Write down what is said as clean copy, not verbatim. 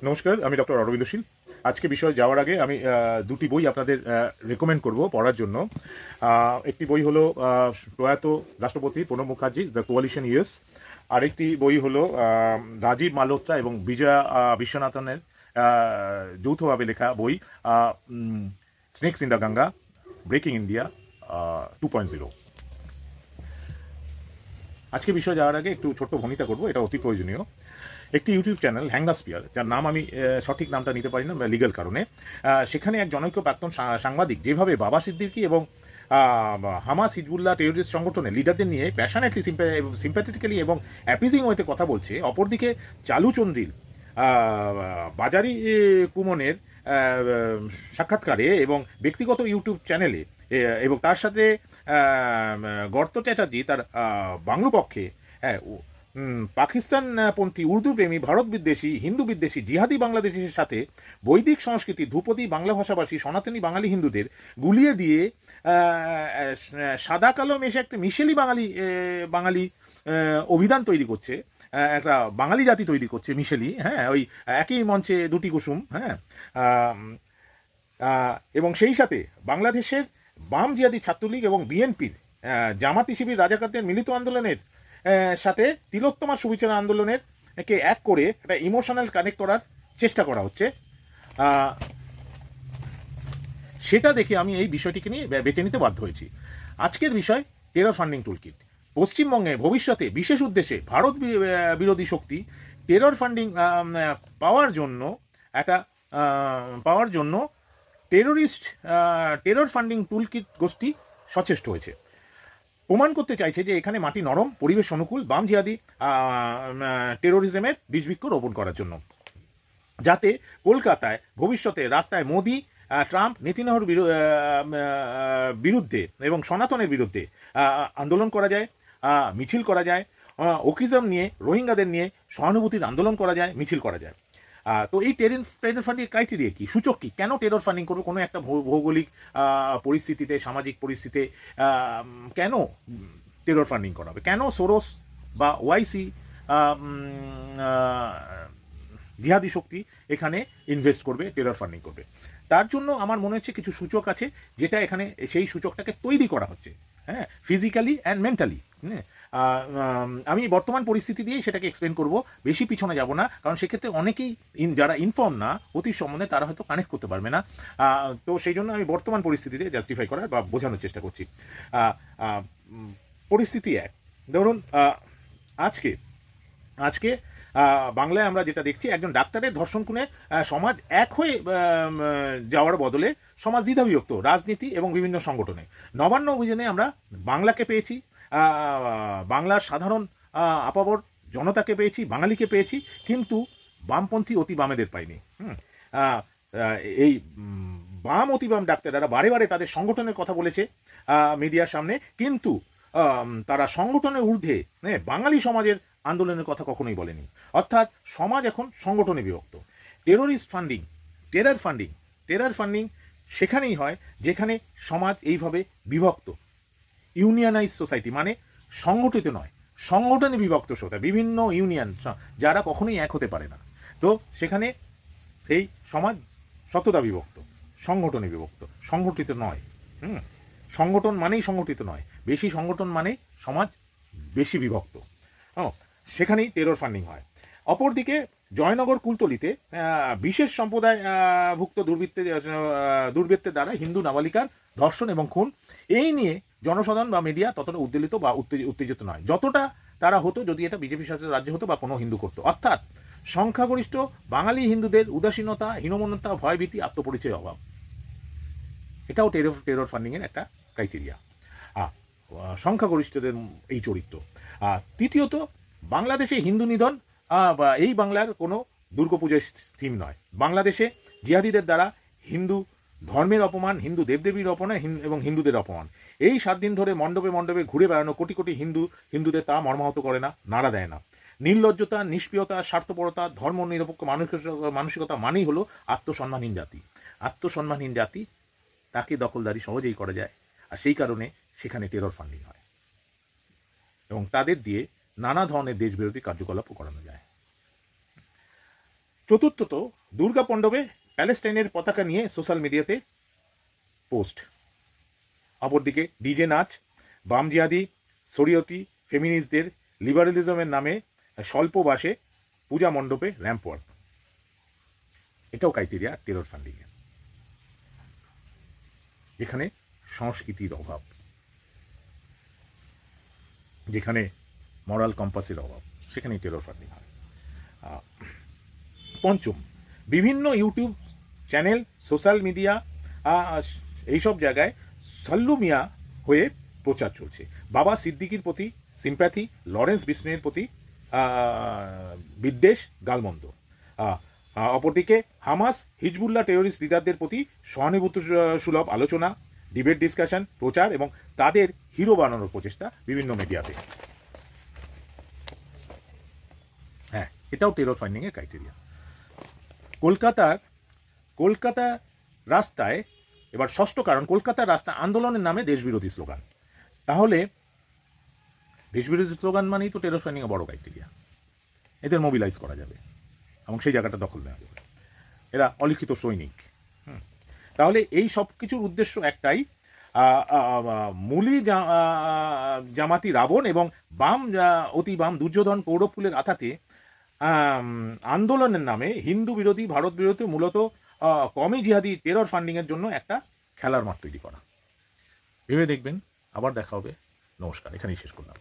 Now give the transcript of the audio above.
নমস্কার, আমি ডক্টর অরবিন্দ শীল। আজকে বিষয়ে যাওয়ার আগে আমি দুটি বই আপনাদের রেকমেন্ড করব পড়ার জন্য। একটি বই হলো প্রয়াত রাষ্ট্রপতি Pranab Mukherjee the coalition yes. আরেকটি বই হলো রাজীব মালহোত্রা এবং বিজয়া বিশ্বনাথনের যৌথভাবে লেখা বই snake's in the Ganga, breaking India 2.0। আজকে বিষয়ে যাওয়ার আগে একটু ছোট্ট ভনিতা করবো, এটা অতি প্রয়োজনীয়। একটি ইউটিউব চ্যানেল হ্যাংলাস্পিয়ার, যার নাম আমি সঠিক নামটা নিতে পারি না লিগ্যাল কারণে, সেখানে এক জনৈক প্রাক্তন সাংবাদিক যেভাবে বাবা সিদ্দিকী এবং হামাস হিজবুল্লাহ টেরোরিস্ট সংগঠনের লিডারদের নিয়ে প্যাশনেটলি সিম্প্যাথেটিক্যালি এবং অ্যাপিজিং ওয়েতে কথা বলছে, অপরদিকে চালু চন্দ্রিল বাজারি কুমনের সাক্ষাৎকারে এবং ব্যক্তিগত ইউটিউব চ্যানেলে এবং তার সাথে গর্ত চ্যাটার্জি তার বাংলো পক্ষে পাকিস্তানপন্থী উর্দু প্রেমী ভারত বিদ্বেষী হিন্দু বিদ্বেষী জিহাদি বাংলাদেশের সাথে বৈদিক সংস্কৃতি ধ্রুপদী বাংলা ভাষাভাষী সনাতনী বাঙালি হিন্দুদের গুলিয়ে দিয়ে সাদা কালো মেশে একটা মিশেলি বাঙালি অভিধান তৈরি করছে, একটা বাঙালি জাতি তৈরি করছে মিশেলি, হ্যাঁ, ওই একই মঞ্চে দুটি কুসুম, হ্যাঁ। এবং সেই সাথে বাংলাদেশের বাম জিহাদি ছাত্রলীগ এবং বিএনপির জামাতি শিবির রাজাকারদের মিলিত আন্দোলনের সাথে তিলোত্তমা সুবিচার আন্দোলনের কে এক করে একটা ইমোশনাল কানেক্ট করার চেষ্টা করা হচ্ছে। সেটা দেখে আমি এই বিষয়টিকে নিয়ে বেছে নিতে বাধ্য হয়েছি। আজকের বিষয় টেরর ফান্ডিং টুলকিট। পশ্চিমবঙ্গে ভবিষ্যতে বিশেষ উদ্দেশ্যে ভারত বিরোধী শক্তি টেরর ফান্ডিং পাওয়ার জন্য টেরর ফান্ডিং টুলকিট গোষ্ঠী সচেষ্ট হয়েছে। প্রমাণ করতে চাইছে যে এখানে মাটি নরম, পরিবেশ অনুকূল, বাম জিহাদি টেরোরিজমের বীজবৃক্ষ রোপণ করার জন্য, যাতে কলকাতায় ভবিষ্যতে রাস্তায় মোদি, ট্রাম্প, নেতানিয়াহুর বিরুদ্ধে এবং সনাতনের বিরুদ্ধে আন্দোলন করা যায়, মিছিল করা যায়, ওকিজম নিয়ে, রোহিঙ্গাদের নিয়ে সহানুভূতির আন্দোলন করা যায়, মিছিল করা যায়। তো এই টেরর ফান্ডিং ক্রাইটেরিয়া কি, সূচক কি, কেন টেরর ফান্ডিং করবে কোনো একটা ভৌগোলিক পরিস্থিতিতে, সামাজিক পরিস্থিতিতে কেন টেরর ফান্ডিং করা হবে, কেন সোরস বা ওয়াইসি জিহাদি শক্তি এখানে ইনভেস্ট করবে, টেরর ফান্ডিং করবে। তার জন্য আমার মনে হচ্ছে কিছু সূচক আছে, যেটা এখানে সেই সূচকটাকে তৈরি করা হচ্ছে, হ্যাঁ, ফিজিক্যালি অ্যান্ড মেন্টালি। আমি বর্তমান পরিস্থিতি দিয়েই সেটাকে এক্সপ্লেন করব, বেশি পিছনে যাব না, কারণ সেক্ষেত্রে অনেকেই যারা ইনফর্ম না অতীত সম্বন্ধে তারা হয়তো কানেক্ট করতে পারবে না। তো সেই জন্য আমি বর্তমান পরিস্থিতিতে জাস্টিফাই করার বা বোঝানোর চেষ্টা করছি। পরিস্থিতি এক, ধরুন আজকে বাংলায় আমরা যেটা দেখছি, একজন ডাক্তারের ধর্ষণ খুনে সমাজ এক হয়ে যাওয়ার বদলে সমাজ দ্বিধাবিভক্ত রাজনীতি এবং বিভিন্ন সংগঠনে। নবান্ন অভিযানে আমরা বাংলাকে পেয়েছি, বাংলার সাধারণ আপাবর জনতাকে পেয়েছি, বাঙালিকে পেয়েছি, কিন্তু বামপন্থী অতি বামেদের পাইনি। এই বাম অতি বাম ডাক্তাররা বারে বারে তাদের সংগঠনের কথা বলেছে মিডিয়ার সামনে, কিন্তু তারা সংগঠনের ঊর্ধ্বে বাঙালি সমাজের আন্দোলনের কথা কখনোই বলেনি। অর্থাৎ সমাজ এখন সংগঠনে বিভক্ত। টেরর ফান্ডিং সেখানেই হয় যেখানে সমাজ এইভাবে বিভক্ত। ইউনিয়নাইজ সোসাইটি মানে সংগঠিত নয়, সংগঠনে বিভক্ত সোসাইটি, বিভিন্ন ইউনিয়ন যারা কখনোই এক হতে পারে না। তো সেখানে সেই সমাজ শতটা বিভক্ত, সংগঠনে বিভক্ত, সংগঠিত নয়। সংগঠন মানেই সংগঠিত নয়, বেশি সংগঠন মানেই সমাজ বেশি বিভক্ত। সেখানেই টেরর ফান্ডিং হয়। অপরদিকে জয়নগর কুলতলিতে বিশেষ সম্প্রদায় ভুক্ত দুর্বৃত্তের দ্বারা হিন্দু নাবালিকার ধর্ষণ এবং খুন, এই নিয়ে জনসাধারণ বা মিডিয়া ততটা উদ্বেলিত বা উত্তেজিত নয় যতটা তারা হতো যদি এটা বিজেপি শাসিত রাজ্য হতো বা কোনো হিন্দু করতো। অর্থাৎ সংখ্যাগরিষ্ঠ বাঙালি হিন্দুদের উদাসীনতা, হীনমন্যতা, ভয়ভীতি, আত্মপরিচয় অভাব, এটাও টেরর ফান্ডিংয়ের একটা ক্রাইটেরিয়া, সংখ্যাগরিষ্ঠদের এই চরিত্র। তৃতীয়ত, বাংলাদেশে হিন্দু নিধন বা এই বাংলার কোনো দুর্গাপূজার থিম নয়। বাংলাদেশে জিহাদিদের দ্বারা হিন্দু ধর্মের অপমান, হিন্দু দেবদেবীর অপমান এবং হিন্দুদের অপমান, এই 7 দিন ধরে মণ্ডপে মণ্ডপে ঘুরে বেড়ানো কোটি কোটি হিন্দুদের তা মর্মাহত করে না, নাড়া দেয় না। নির্লজ্জতা, নিষ্প্রিয়তা, স্বার্থপরতা, ধর্ম নিরপেক্ষ মানসিকতা মানেই হলো আত্মসম্মানহীন জাতি। আত্মসম্মানহীন জাতি, তাকে দখলদারি সহজেই করা যায়, আর সেই কারণে সেখানে টেরর ফান্ডিং হয় এবং তাদের দিয়ে নানা ধরনের দেশবিরোধী কার্যকলাপও করানো যায়। চতুর্থত, দুর্গা মণ্ডপে প্যালেস্টাইনের পতাকা নিয়ে সোশ্যাল মিডিয়াতে পোস্ট। অপরদিকে ডিজে নাচ, বাম জিহাদি, শরীয়তি, ফেমিনিস্টদের লিবারেলিজমের নামে স্বল্পবাসে পূজা মণ্ডপে র্যাম্প ওয়ার্ক। এটাও ক্রাইটেরিয়া টেরর ফান্ডিংয়ের। যেখানে সংস্কৃতির অভাব, যেখানে মরাল কম্পাসের অভাব, সেখানেই টেরর ফান্ডিং হয়। পঞ্চম, বিভিন্ন ইউটিউব চ্যানেল, সোশ্যাল মিডিয়া, এইসব জায়গায় সাল্লু মিয়া হয়ে প্রচার চলছে। বাবা সিদ্দিকির প্রতি সিম্প্যাথি, লরেন্স বিষ্ণুয়ের প্রতি বিদ্বেষ, গালমন্দ। অপরদিকে হামাস, হিজবুল্লাহ টেররিস্ট লিডারদের প্রতি সহানুভূতি সুলভ আলোচনা, ডিবেট, ডিসকাশন, প্রচার এবং তাদের হিরো বানানোর প্রচেষ্টা বিভিন্ন মিডিয়াতে। হ্যাঁ, এটাও টেরর ফান্ডিংয়ের ক্রাইটেরিয়া। কলকাতা রাস্তায়, এবার ষষ্ঠ কারণ, কলকাতার রাস্তা আন্দোলনের নামে দেশবিরোধী স্লোগান। তাহলে দেশবিরোধী স্লোগান মানেই তো টেরর ফান্ডিংয়ের বড় ক্রাইটেরিয়া। এদের মোবিলাইজ করা যাবে এবং সেই জায়গাটা দখল নেওয়া যাবে। এরা অলিখিত সৈনিক। তাহলে এই সব কিছুর উদ্দেশ্য একটাই, মূলী জামাতি রাবণ এবং বাম অতি বাম দুর্যোধন কৌরবকুলের আঘাতে আন্দোলনের নামে হিন্দু বিরোধী, ভারত বিরোধী, মূলত কমি জিহাদি টেরর ফান্ডিংয়ের জন্য একটা খেলার মাঠ তৈরি করা। ভেবে দেখবেন। আবার দেখা হবে। নমস্কার, এখানেই শেষ করলাম।